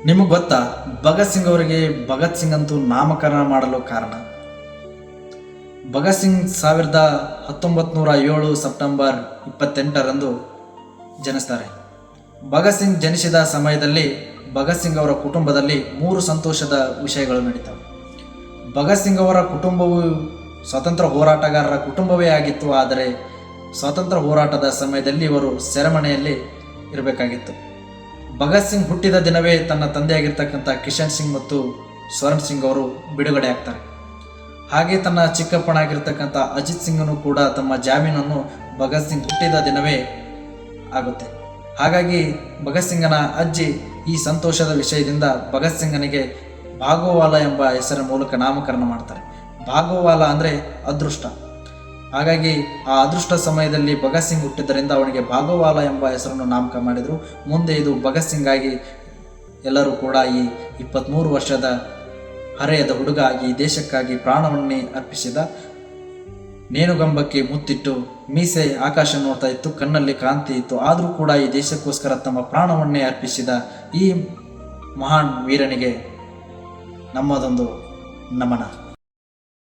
ನಿಮಗೆ ಗೊತ್ತಾ ಭಗತ್ ಸಿಂಗ್ ಅವರಿಗೆ ಭಗತ್ ಸಿಂಗ್ ಅಂತೂ ನಾಮಕರಣ ಮಾಡಲು ಕಾರಣ? ಭಗತ್ ಸಿಂಗ್ 1907 ಸೆಪ್ಟೆಂಬರ್ 28ರಂದು ಜನಿಸ್ತಾರೆ. ಭಗತ್ ಸಿಂಗ್ ಜನಿಸಿದ ಸಮಯದಲ್ಲಿ ಭಗತ್ ಸಿಂಗ್ ಅವರ ಕುಟುಂಬದಲ್ಲಿ 3 ಸಂತೋಷದ ವಿಷಯಗಳು ನಡೀತವೆ. ಭಗತ್ ಸಿಂಗ್ ಅವರ ಕುಟುಂಬವು ಸ್ವಾತಂತ್ರ್ಯ ಹೋರಾಟಗಾರರ ಕುಟುಂಬವೇ ಆಗಿತ್ತು. ಆದರೆ ಸ್ವಾತಂತ್ರ್ಯ ಹೋರಾಟದ ಸಮಯದಲ್ಲಿ ಇವರು ಸೆರೆಮನೆಯಲ್ಲಿ ಇರಬೇಕಾಗಿತ್ತು. ಭಗತ್ ಸಿಂಗ್ ಹುಟ್ಟಿದ ದಿನವೇ ತನ್ನ ತಂದೆಯಾಗಿರ್ತಕ್ಕಂಥ ಕಿಶನ್ ಸಿಂಗ್ ಮತ್ತು ಸ್ವರಣ್ ಸಿಂಗ್ ಅವರು ಬಿಡುಗಡೆ ಆಗ್ತಾರೆ. ಹಾಗೆ ತನ್ನ ಚಿಕ್ಕಪ್ಪನಾಗಿರ್ತಕ್ಕಂಥ ಅಜಿತ್ ಸಿಂಗನು ಕೂಡ ತಮ್ಮ ಜಾಮೀನನ್ನು ಭಗತ್ ಸಿಂಗ್ ಹುಟ್ಟಿದ ದಿನವೇ ಆಗುತ್ತೆ. ಹಾಗಾಗಿ ಭಗತ್ ಸಿಂಗನ ಅಜ್ಜಿ ಈ ಸಂತೋಷದ ವಿಷಯದಿಂದ ಭಗತ್ ಸಿಂಗನಿಗೆ ಭಾಗೋವಾಲ ಎಂಬ ಹೆಸರಿನ ಮೂಲಕ ನಾಮಕರಣ ಮಾಡ್ತಾರೆ. ಭಾಗೋವಾಲ ಅಂದರೆ ಅದೃಷ್ಟ. ಹಾಗಾಗಿ ಆ ಅದೃಷ್ಟ ಸಮಯದಲ್ಲಿ ಭಗತ್ ಸಿಂಗ್ ಹುಟ್ಟಿದ್ದರಿಂದ ಅವನಿಗೆ ಭಾಗೋವಾಲ ಎಂಬ ಹೆಸರನ್ನು ನಾಮಕ ಮಾಡಿದರು. ಮುಂದೆ ಇದು ಭಗತ್ ಸಿಂಗ್ ಆಗಿ ಎಲ್ಲರೂ ಕೂಡ ಈ 23 ವರ್ಷದ ಹರೆಯದ ಹುಡುಗ ಈ ದೇಶಕ್ಕಾಗಿ ಪ್ರಾಣವನ್ನೇ ಅರ್ಪಿಸಿದ. ನೇಣುಗಂಬಕ್ಕೆ ಮುತ್ತಿಟ್ಟು ಮೀಸೆ ಆಕಾಶ ನೋಡ್ತಾ ಇತ್ತು, ಕಣ್ಣಲ್ಲಿ ಕಾಂತಿ ಇತ್ತು, ಆದರೂ ಕೂಡ ಈ ದೇಶಕ್ಕೋಸ್ಕರ ತಮ್ಮ ಪ್ರಾಣವನ್ನೇ ಅರ್ಪಿಸಿದ ಈ ಮಹಾನ್ ವೀರನಿಗೆ ನಮ್ಮದೊಂದು ನಮನ.